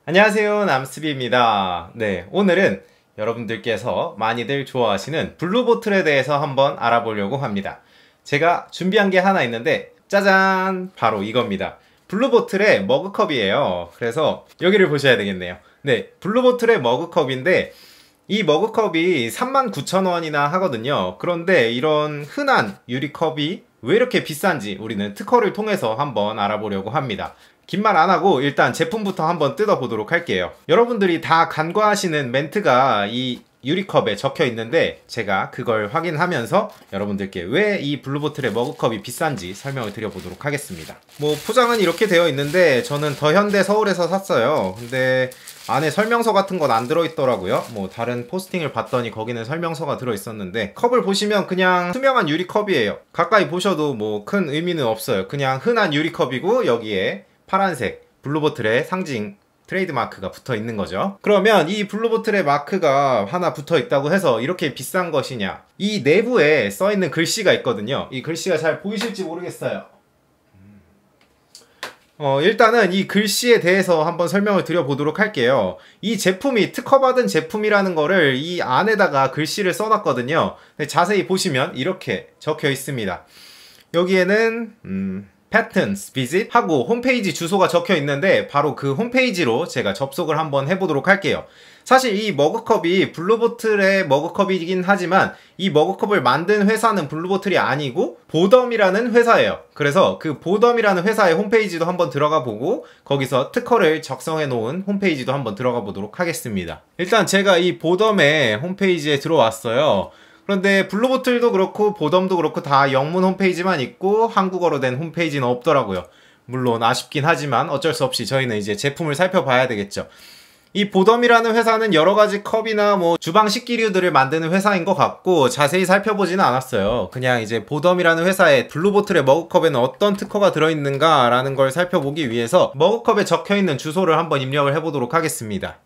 안녕하세요, 남스비입니다. 네, 오늘은 여러분들께서 많이들 좋아하시는 블루보틀에 대해서 한번 알아보려고 합니다. 제가 준비한 게 하나 있는데 짜잔! 바로 이겁니다. 블루보틀의 머그컵이에요. 그래서 여기를 보셔야 되겠네요. 네, 블루보틀의 머그컵인데 이 머그컵이 39,000원이나 하거든요. 그런데 이런 흔한 유리컵이 왜 이렇게 비싼지 우리는 특허를 통해서 한번 알아보려고 합니다. 긴 말 안하고 일단 제품부터 한번 뜯어보도록 할게요. 여러분들이 다 간과하시는 멘트가 이 유리컵에 적혀 있는데 제가 그걸 확인하면서 여러분들께 왜 이 블루보틀의 머그컵이 비싼지 설명을 드려보도록 하겠습니다. 포장은 이렇게 되어 있는데 저는 더현대 서울에서 샀어요. 근데 안에 설명서 같은 건 안 들어있더라고요. 다른 포스팅을 봤더니 거기는 설명서가 들어있었는데 컵을 보시면 그냥 투명한 유리컵이에요. 가까이 보셔도 큰 의미는 없어요. 그냥 흔한 유리컵이고 여기에 파란색 블루보틀의 상징 트레이드마크가 붙어 있는 거죠. 그러면 이 블루보틀의 마크가 하나 붙어 있다고 해서 이렇게 비싼 것이냐? 이 내부에 써 있는 글씨가 있거든요. 이 글씨가 잘 보이실지 모르겠어요. 일단은 이 글씨에 대해서 한번 설명을 드려보도록 할게요. 이 제품이 특허받은 제품이라는 거를 이 안에다가 글씨를 써놨거든요. 자세히 보시면 이렇게 적혀 있습니다. 여기에는 Patents Visit 하고 홈페이지 주소가 적혀 있는데 바로 그 홈페이지로 제가 접속을 한번 해보도록 할게요. 사실 이 머그컵이 블루보틀의 머그컵이긴 하지만 이 머그컵을 만든 회사는 블루보틀이 아니고 보덤이라는 회사예요. 그래서 그 보덤이라는 회사의 홈페이지도 한번 들어가 보고 거기서 특허를 작성해 놓은 홈페이지도 한번 들어가 보도록 하겠습니다. 일단 제가 이 보덤의 홈페이지에 들어왔어요. 그런데 블루보틀도 그렇고 보덤도 그렇고 다 영문 홈페이지만 있고 한국어로 된 홈페이지는 없더라고요. 물론 아쉽긴 하지만 어쩔 수 없이 저희는 이제 제품을 살펴봐야 되겠죠. 이 보덤이라는 회사는 여러가지 컵이나 주방 식기류들을 만드는 회사인 것 같고 자세히 살펴보지는 않았어요. 그냥 이제 보덤이라는 회사의 블루보틀의 머그컵에는 어떤 특허가 들어있는가 라는 걸 살펴보기 위해서 머그컵에 적혀있는 주소를 한번 입력을 해보도록 하겠습니다.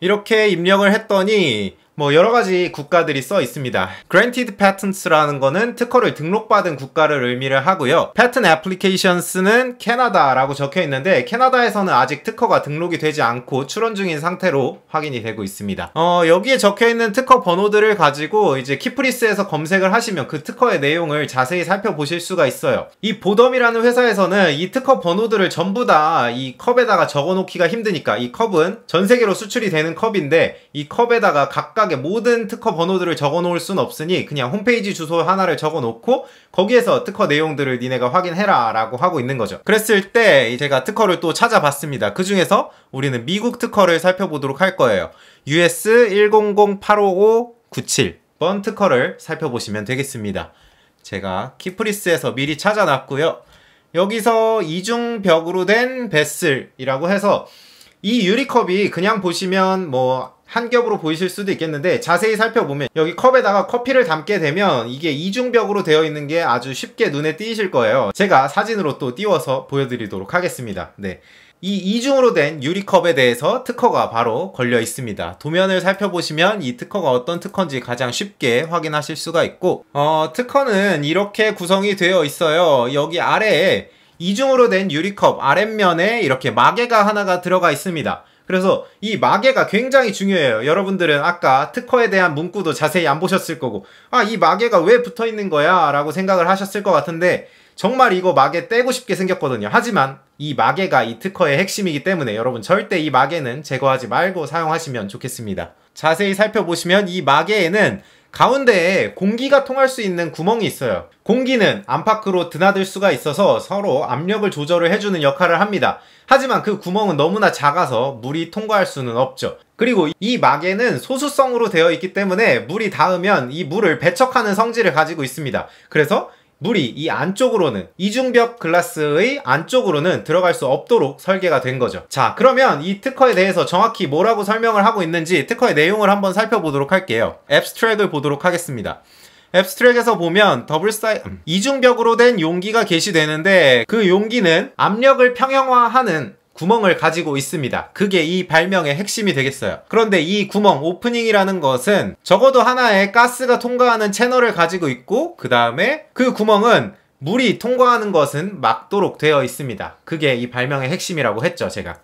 이렇게 입력을 했더니 여러가지 국가들이 써 있습니다. Granted Patents라는 거는 특허를 등록받은 국가를 의미를 하고요. Patent Applications는 캐나다라고 적혀 있는데 캐나다에서는 아직 특허가 등록이 되지 않고 출원 중인 상태로 확인이 되고 있습니다. 여기에 적혀 있는 특허 번호들을 가지고 이제 키프리스에서 검색을 하시면 그 특허의 내용을 자세히 살펴보실 수가 있어요. 이 보덤이라는 회사에서는 이 특허 번호들을 전부 다 이 컵에다가 적어 놓기가 힘드니까 이 컵은 전 세계로 수출이 되는 컵인데 이 컵에다가 각각의 모든 특허 번호들을 적어 놓을 순 없으니 그냥 홈페이지 주소 하나를 적어 놓고 거기에서 특허 내용들을 니네가 확인해라 라고 하고 있는 거죠. 그랬을 때 제가 특허를 또 찾아봤습니다. 그 중에서 우리는 미국 특허를 살펴보도록 할 거예요. US 1008597번 특허를 살펴보시면 되겠습니다. 제가 키프리스에서 미리 찾아놨고요. 여기서 이중벽으로 된 베슬이라고 해서 이 유리컵이 그냥 보시면 한 겹으로 보이실 수도 있겠는데 자세히 살펴보면 여기 컵에다가 커피를 담게 되면 이게 이중벽으로 되어 있는 게 아주 쉽게 눈에 띄실 거예요. 제가 사진으로 또 띄워서 보여드리도록 하겠습니다. 네. 이 이중으로 된 유리컵에 대해서 특허가 바로 걸려 있습니다. 도면을 살펴보시면 이 특허가 어떤 특허인지 가장 쉽게 확인하실 수가 있고 특허는 이렇게 구성이 되어 있어요. 여기 아래에 이중으로 된 유리컵 아랫면에 이렇게 마개가 하나가 들어가 있습니다. 그래서 이 마개가 굉장히 중요해요. 여러분들은 아까 특허에 대한 문구도 자세히 안 보셨을 거고 이 마개가 왜 붙어 있는 거야? 라고 생각을 하셨을 것 같은데 정말 이거 마개 떼고 싶게 생겼거든요. 하지만 이 마개가 이 특허의 핵심이기 때문에 여러분 절대 이 마개는 제거하지 말고 사용하시면 좋겠습니다. 자세히 살펴보시면 이 마개에는 가운데에 공기가 통할 수 있는 구멍이 있어요. 공기는 안팎으로 드나들 수가 있어서 서로 압력을 조절을 해주는 역할을 합니다. 하지만 그 구멍은 너무나 작아서 물이 통과할 수는 없죠. 그리고 이 마개는 소수성으로 되어 있기 때문에 물이 닿으면 이 물을 배척하는 성질을 가지고 있습니다. 그래서 물이 이 안쪽으로는 이중벽 글라스의 안쪽으로는 들어갈 수 없도록 설계가 된 거죠. 자, 그러면 이 특허에 대해서 정확히 뭐라고 설명을 하고 있는지 특허의 내용을 한번 살펴보도록 할게요. 앱스트랙을 보도록 하겠습니다. 앱스트랙에서 보면 이중벽으로 된 용기가 게시되는데 그 용기는 압력을 평형화하는 구멍을 가지고 있습니다. 그게 이 발명의 핵심이 되겠어요. 그런데 이 구멍, 오프닝이라는 것은 적어도 하나의 가스가 통과하는 채널을 가지고 있고 그 다음에 그 구멍은 물이 통과하는 것은 막도록 되어 있습니다. 그게 이 발명의 핵심이라고 했죠, 제가.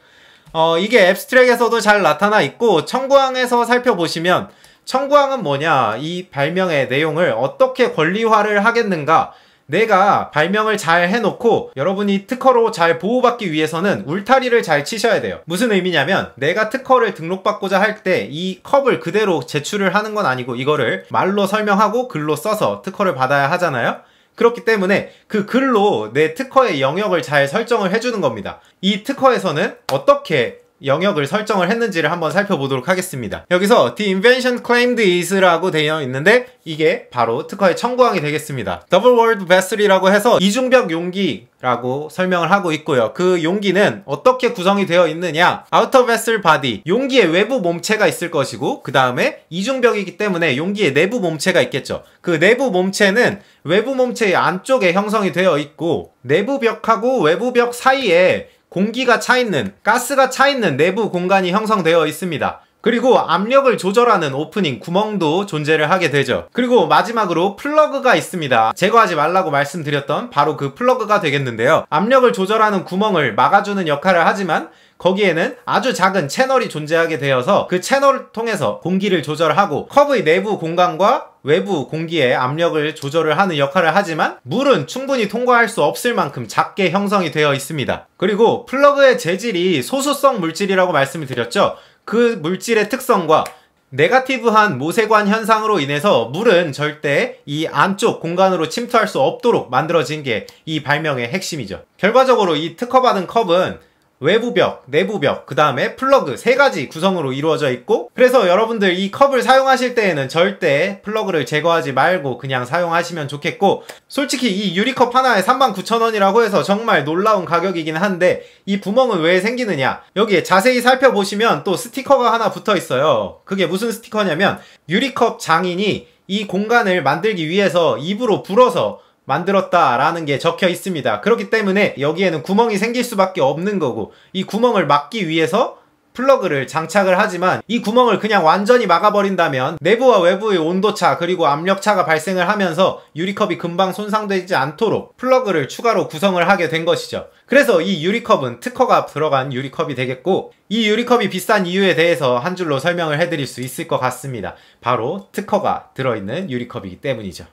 이게 앱스트랙에서도 잘 나타나 있고 청구항에서 살펴보시면 청구항은 뭐냐, 이 발명의 내용을 어떻게 권리화를 하겠는가, 내가 발명을 잘 해놓고 여러분이 특허로 잘 보호받기 위해서는 울타리를 잘 치셔야 돼요. 무슨 의미냐면 내가 특허를 등록받고자 할 때 이 컵을 그대로 제출을 하는 건 아니고 이거를 말로 설명하고 글로 써서 특허를 받아야 하잖아요. 그렇기 때문에 그 글로 내 특허의 영역을 잘 설정을 해주는 겁니다. 이 특허에서는 어떻게 영역을 설정을 했는지를 한번 살펴보도록 하겠습니다. 여기서 The invention claimed is라고 되어 있는데 이게 바로 특허의 청구항이 되겠습니다. Double walled vessel이라고 해서 이중벽 용기라고 설명을 하고 있고요. 그 용기는 어떻게 구성이 되어 있느냐, outer vessel body, 용기의 외부 몸체가 있을 것이고 그 다음에 이중벽이기 때문에 용기의 내부 몸체가 있겠죠. 그 내부 몸체는 외부 몸체의 안쪽에 형성이 되어 있고 내부 벽하고 외부 벽 사이에 공기가 차있는, 가스가 차있는 내부 공간이 형성되어 있습니다. 그리고 압력을 조절하는 오프닝, 구멍도 존재를 하게 되죠. 그리고 마지막으로 플러그가 있습니다. 제거하지 말라고 말씀드렸던 바로 그 플러그가 되겠는데요. 압력을 조절하는 구멍을 막아주는 역할을 하지만 거기에는 아주 작은 채널이 존재하게 되어서 그 채널을 통해서 공기를 조절하고 컵의 내부 공간과 외부 공기의 압력을 조절을 하는 역할을 하지만 물은 충분히 통과할 수 없을 만큼 작게 형성이 되어 있습니다. 그리고 플러그의 재질이 소수성 물질이라고 말씀을 드렸죠. 그 물질의 특성과 네거티브한 모세관 현상으로 인해서 물은 절대 이 안쪽 공간으로 침투할 수 없도록 만들어진 게 이 발명의 핵심이죠. 결과적으로 이 특허받은 컵은 외부벽, 내부벽, 그 다음에 플러그 3가지 구성으로 이루어져 있고, 그래서 여러분들 이 컵을 사용하실 때에는 절대 플러그를 제거하지 말고 그냥 사용하시면 좋겠고, 솔직히 이 유리컵 하나에 39,000원이라고 해서 정말 놀라운 가격이긴 한데 이 구멍은 왜 생기느냐, 여기에 자세히 살펴보시면 또 스티커가 하나 붙어 있어요. 그게 무슨 스티커냐면 유리컵 장인이 이 공간을 만들기 위해서 입으로 불어서 만들었다라는 게 적혀 있습니다. 그렇기 때문에 여기에는 구멍이 생길 수밖에 없는 거고, 이 구멍을 막기 위해서 플러그를 장착을 하지만 이 구멍을 그냥 완전히 막아버린다면 내부와 외부의 온도차 그리고 압력차가 발생을 하면서 유리컵이 금방 손상되지 않도록 플러그를 추가로 구성을 하게 된 것이죠. 그래서 이 유리컵은 특허가 들어간 유리컵이 되겠고, 이 유리컵이 비싼 이유에 대해서 한 줄로 설명을 해드릴 수 있을 것 같습니다. 바로 특허가 들어있는 유리컵이기 때문이죠.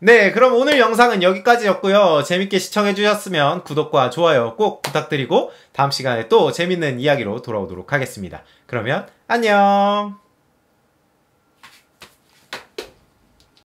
네, 그럼 오늘 영상은 여기까지였고요. 재밌게 시청해주셨으면 구독과 좋아요 꼭 부탁드리고 다음 시간에 또 재밌는 이야기로 돌아오도록 하겠습니다. 그러면 안녕!